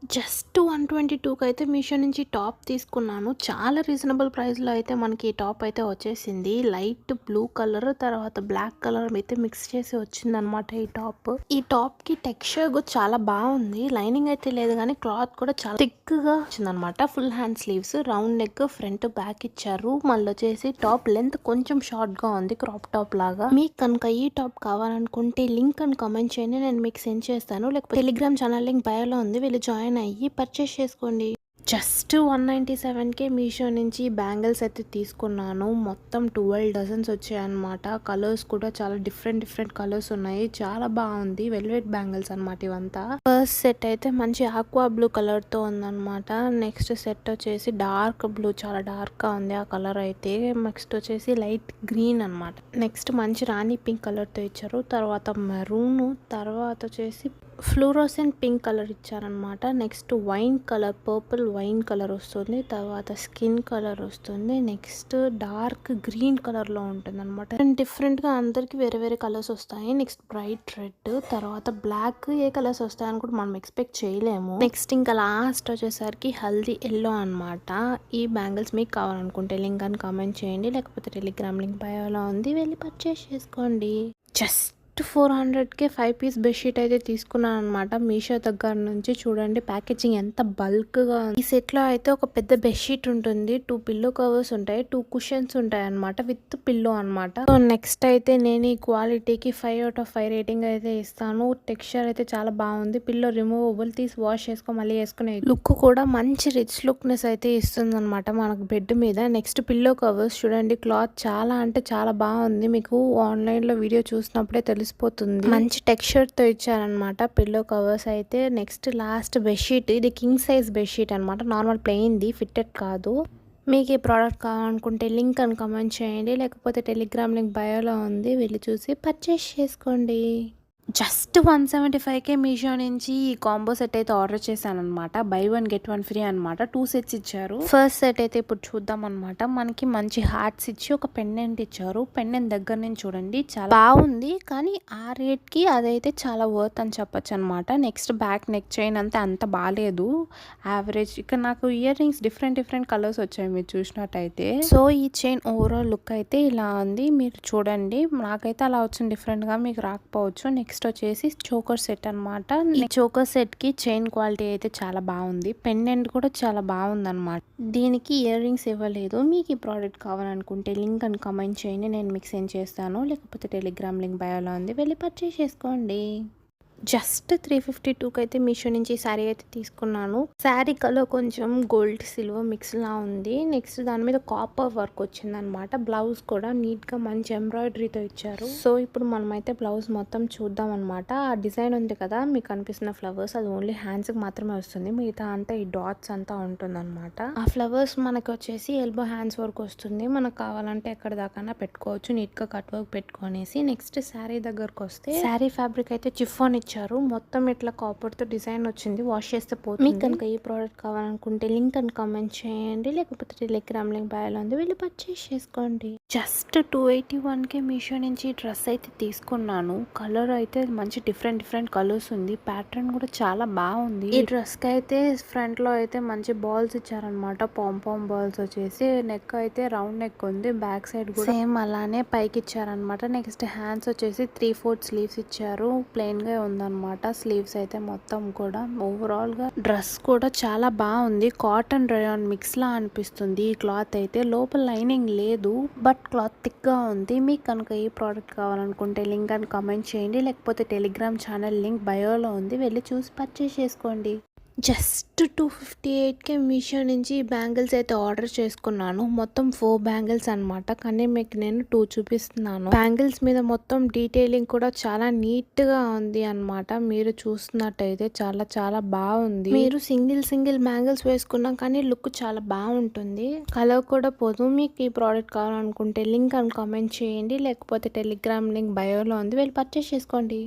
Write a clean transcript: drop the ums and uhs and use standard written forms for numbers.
Just 122కి అయితే మీషో నుంచి top తీసుకున్నాను. చాలా రీజనబుల్ ప్రైస్‌లో అయితే మనకి ఈ టాప్ అయితే వచ్చేసింది. లైట్ బ్లూ కలర్ తర్వాత బ్లాక్ కలర్ అయితే మిక్స్ చేసి వచ్చిందనమాట ఈ టాప్. ఈ టాప్‌కి టెక్స్చర్ కూడా చాలా బాగుంది. లైనింగ్ అయితే లేదు కానీ క్లాత్ కూడా చాలా థిక్‌గా వచ్చిందనమాట. Full hand sleeves, round neck, front back ఇచ్చారు. మళ్ళీ వచ్చేసి టాప్ లెంత్ కొంచెం షార్ట్‌గా ఉంది, క్రాప్ టాప్ లాగా. మీకు కనుక ఈ టాప్ కావాలనుకుంటే లింక్ అని కామెంట్ చేయండి, నేను మీకు సెండ్ చేస్తాను. లేకపోతే టెలిగ్రామ్ ఛానల్ లింక్ బయోలో ఉంది, వెళ్ళి జాయిన్ అయ్యి పర్చేస్ చేసుకోండి. జస్ట్ 197కే మీషో నుంచి బ్యాంగిల్స్ అయితే తీసుకున్నాను. మొత్తం 12 డజన్స్ వచ్చాయన్నమాట. కలర్స్ కూడా చాలా డిఫరెంట్ కలర్స్ ఉన్నాయి. చాలా బాగుంది. వెల్వెట్ బ్యాంగిల్స్ అనమాట ఇవంతా. ఫస్ట్ సెట్ అయితే మంచి ఆక్వా బ్లూ కలర్ తో ఉందన్నమాట. నెక్స్ట్ సెట్ వచ్చేసి డార్క్ బ్లూ, చాలా డార్క్ గా ఉంది ఆ కలర్ అయితే. నెక్స్ట్ వచ్చేసి లైట్ గ్రీన్ అనమాట. నెక్స్ట్ మంచి రాణి పింక్ కలర్ తో ఇచ్చారు. తర్వాత మెరూన్, తర్వాత వచ్చేసి ఫ్లూరోసెంట్ పింక్ కలర్ ఇచ్చారనమాట. Next wine colour, purple wine colour వస్తుంది. తర్వాత స్కిన్ కలర్ వస్తుంది. నెక్స్ట్ డార్క్ గ్రీన్ కలర్ లో ఉంటుంది అనమాట. డిఫరెంట్ గా అందరికి వేరే వేరే కలర్స్ వస్తాయి. నెక్స్ట్ బ్రైట్ రెడ్, తర్వాత బ్లాక్. ఏ కలర్స్ వస్తాయని కూడా మనం ఎక్స్పెక్ట్ చేయలేము. నెక్స్ట్ ఇంకా లాస్ట్ వచ్చేసరికి హల్దీ ఎల్లో అనమాట. ఈ బ్యాంగిల్స్ మీకు కావాలనుకుంటే లింక్ అని కామెంట్ చేయండి, లేకపోతే టెలిగ్రామ్ లింక్ బయోలో ఉంది, వెళ్ళి పర్చేస్ చేసుకోండి. జస్ట్ 400కే 5 పీస్ బెడ్షీట్ అయితే తీసుకున్నాను అనమాట మీషో దగ్గర నుంచి. చూడండి ప్యాకేజింగ్ ఎంత బల్క్గా ఉంది. ఈ సెట్లో అయితే ఒక పెద్ద బెడ్షీట్ ఉంటుంది, 2 పిల్లో కవర్స్ ఉంటాయి, 2 కుషన్స్ ఉంటాయి అనమాట, విత్ పిల్లో అనమాట. సో నెక్స్ట్ అయితే నేను ఈ క్వాలిటీకి 5/5 రేటింగ్ అయితే ఇస్తాను. టెక్స్చర్ అయితే చాలా బాగుంది. పిల్లో రిమూవబుల్, తీసి వాష్ చేసుకో మళ్ళీ వేసుకునే లుక్ కూడా మంచి రిచ్ లుక్నెస్ అయితే ఇస్తుంది అనమాట మనకు బెడ్ మీద. నెక్స్ట్ పిల్లో కవర్స్ చూడండి, క్లాత్ చాలా అంటే చాలా బాగుంది. మీకు ఆన్లైన్లో వీడియో చూసినప్పుడే తెలిసిపోతుంది. మంచి టెక్స్చర్ తో ఇచ్చారనమాట పిల్లో కవర్స్ అయితే. నెక్స్ట్ లాస్ట్ బెడ్షీట్, ఇది కింగ్ సైజ్ బెడ్షీట్ అనమాట. నార్మల్ ప్లెయిన్ ది, ఫిట్టెడ్ కాదు. మీకు ఈ ప్రోడక్ట్ కావాలనుకుంటే లింక్ అని కామెంట్ చేయండి, లేకపోతే టెలిగ్రామ్ లింక్ బయోలో ఉంది, వెళ్ళి చూసి పర్చేస్ చేసుకోండి. జస్ట్ 175కే మీషో నుంచి ఈ కాంబో సెట్ అయితే ఆర్డర్ చేశాను అనమాట. బై 1 గెట్ 1 ఫ్రీ అనమాట. 2 సెట్స్ ఇచ్చారు. ఫస్ట్ సెట్ అయితే ఇప్పుడు చూద్దాం అనమాట. మనకి మంచి హార్ట్స్ ఇచ్చి ఒక పెండెంట్ ఇచ్చారు. పెండెంట్ దగ్గర నుంచి చూడండి చాలా బాగుంది, కానీ ఆ రేట్ కి అదైతే చాలా వర్త్ అని చెప్పొచ్చు అనమాట. నెక్స్ట్ బ్యాక్ నెక్ చైన్ అంత బాగాలేదు, యావరేజ్. ఇక్కడ నాకు ఇయర్ రింగ్స్ డిఫరెంట్ కలర్స్ వచ్చాయి మీరు చూసినట్టయితే. సో ఈ చైన్ ఓవరాల్ లుక్ అయితే ఇలా ఉంది, మీరు చూడండి. నాకైతే అలా వచ్చింది డిఫరెంట్ గా, మీకు రాకపోవచ్చు. నెక్స్ట్ వచ్చేసి చోకర్ సెట్ అనమాట. ఈ చోకర్ సెట్ కి చైన్ క్వాలిటీ అయితే చాలా బాగుంది, పెండెంట్ కూడా చాలా బాగుంది అనమాట. దీనికి ఇయర్ రింగ్స్ ఇవ్వలేదు. మీకు ఈ ప్రోడక్ట్ కావాలనుకుంటే లింక్ అని కామెంట్ చేయండి, నేను మీకు సెండ్ చేస్తాను, లేకపోతే టెలిగ్రామ్ లింక్ బయోలో ఉంది, వెళ్ళి పర్చేస్ చేసుకోండి. జస్ట్ 352కి అయితే మీషో నుంచి శారీ అయితే తీసుకున్నాను. శారీ కలర్ కొంచెం గోల్డ్ సిల్వర్ మిక్స్ లా ఉంది. నెక్స్ట్ దాని మీద కాపర్ వర్క్ వచ్చింది అనమాట. బ్లౌజ్ కూడా నీట్ గా మంచి ఎంబ్రాయిడరీతో ఇచ్చారు. సో ఇప్పుడు మనం అయితే బ్లౌజ్ మొత్తం చూద్దాం అనమాట. ఆ డిజైన్ ఉంది కదా మీకు కనిపిస్తున్న ఫ్లవర్స్, అది ఓన్లీ హ్యాండ్స్ కి మాత్రమే వస్తుంది, మిగతా అంతా ఈ డాట్స్ అంతా ఉంటుంది అనమాట. ఆ ఫ్లవర్స్ మనకి వచ్చేసి ఎల్బో హ్యాండ్స్ వర్క్ వస్తుంది. మనకు కావాలంటే ఎక్కడ దాకా పెట్టుకోవచ్చు, నీట్ గా కట్ వర్క్ పెట్టుకొనేసి. నెక్స్ట్ శారీ దగ్గరకు వస్తే, శారీ ఫ్యాబ్రిక్ అయితే చిఫాన్ ఇచ్చారు. మొత్తం ఇట్లా కాపర్ తో డిజైన్ వచ్చింది, వాష్ చేస్తే పోతుంది. మీకు కనుక ఈ ప్రోడక్ట్ కావాలనుకుంటే లింక్ అని కామెంట్ చేయండి, లేకపోతే టెలిగ్రామ్ లింక్ బయోలో ఉంది, వెళ్ళి పర్చేస్ చేసుకోండి. జస్ట్ 281కే మీషో నుంచి డ్రెస్ అయితే తీసుకున్నాను. కలర్ అయితే మంచి డిఫరెంట్ కలర్స్ ఉంది, ప్యాటర్న్ కూడా చాలా బాగుంది. ఈ డ్రెస్ కి అయితే ఫ్రంట్ లో అయితే మంచి బాల్స్ ఇచ్చారనమాట, పాంపాం బాల్స్ వచ్చేసి. నెక్ అయితే రౌండ్ నెక్ ఉంది, బ్యాక్ సైడ్ కూడా సేమ్ అలానే పైకి ఇచ్చారనమాట. నెక్స్ట్ హ్యాండ్స్ వచ్చేసి 3/4 స్లీవ్స్ ఇచ్చారు, ప్లెయిన్ గా ఉందన్నమాట. స్లీవ్స్ అయితే మొత్తం కూడా ఓవరాల్ గా డ్రెస్ కూడా చాలా బాగుంది. కాటన్ రేయాన్ మిక్స్ లా అనిపిస్తుంది ఈ క్లాత్ అయితే. లోపల లైనింగ్ లేదు, బట్ క్లాత్ థిక్ గా ఉంది. మీకు కనుక ఈ ప్రోడక్ట్ కావాలనుకుంటే లింక్ అని కామెంట్ చేయండి, లేకపోతే టెలిగ్రామ్ ఛానల్ లింక్ బయోలో ఉంది, వెళ్ళి చూసి పర్చేస్ చేసుకోండి. జస్ట్ 258కే మీషో నుంచి బ్యాంగిల్స్ అయితే ఆర్డర్ చేసుకున్నాను. మొత్తం 4 బ్యాంగిల్స్ అనమాట, కానీ మీకు నేను 2 చూపిస్తున్నాను. బ్యాంగిల్స్ మీద మొత్తం డీటెయిలింగ్ కూడా చాలా నీట్ గా ఉంది అనమాట. మీరు చూస్తున్నట్టయితే చాలా బాగుంది. మీరు సింగిల్ బ్యాంగిల్స్ వేసుకున్నా కానీ లుక్ చాలా బాగుంటుంది, కలర్ కూడా పోదు. మీకు ఈ ప్రోడక్ట్ కావాలనుకుంటే లింక్ అని కామెంట్ చేయండి, లేకపోతే టెలిగ్రామ్ లింక్ బయోలో ఉంది, వెళ్ళి పర్చేస్ చేసుకోండి.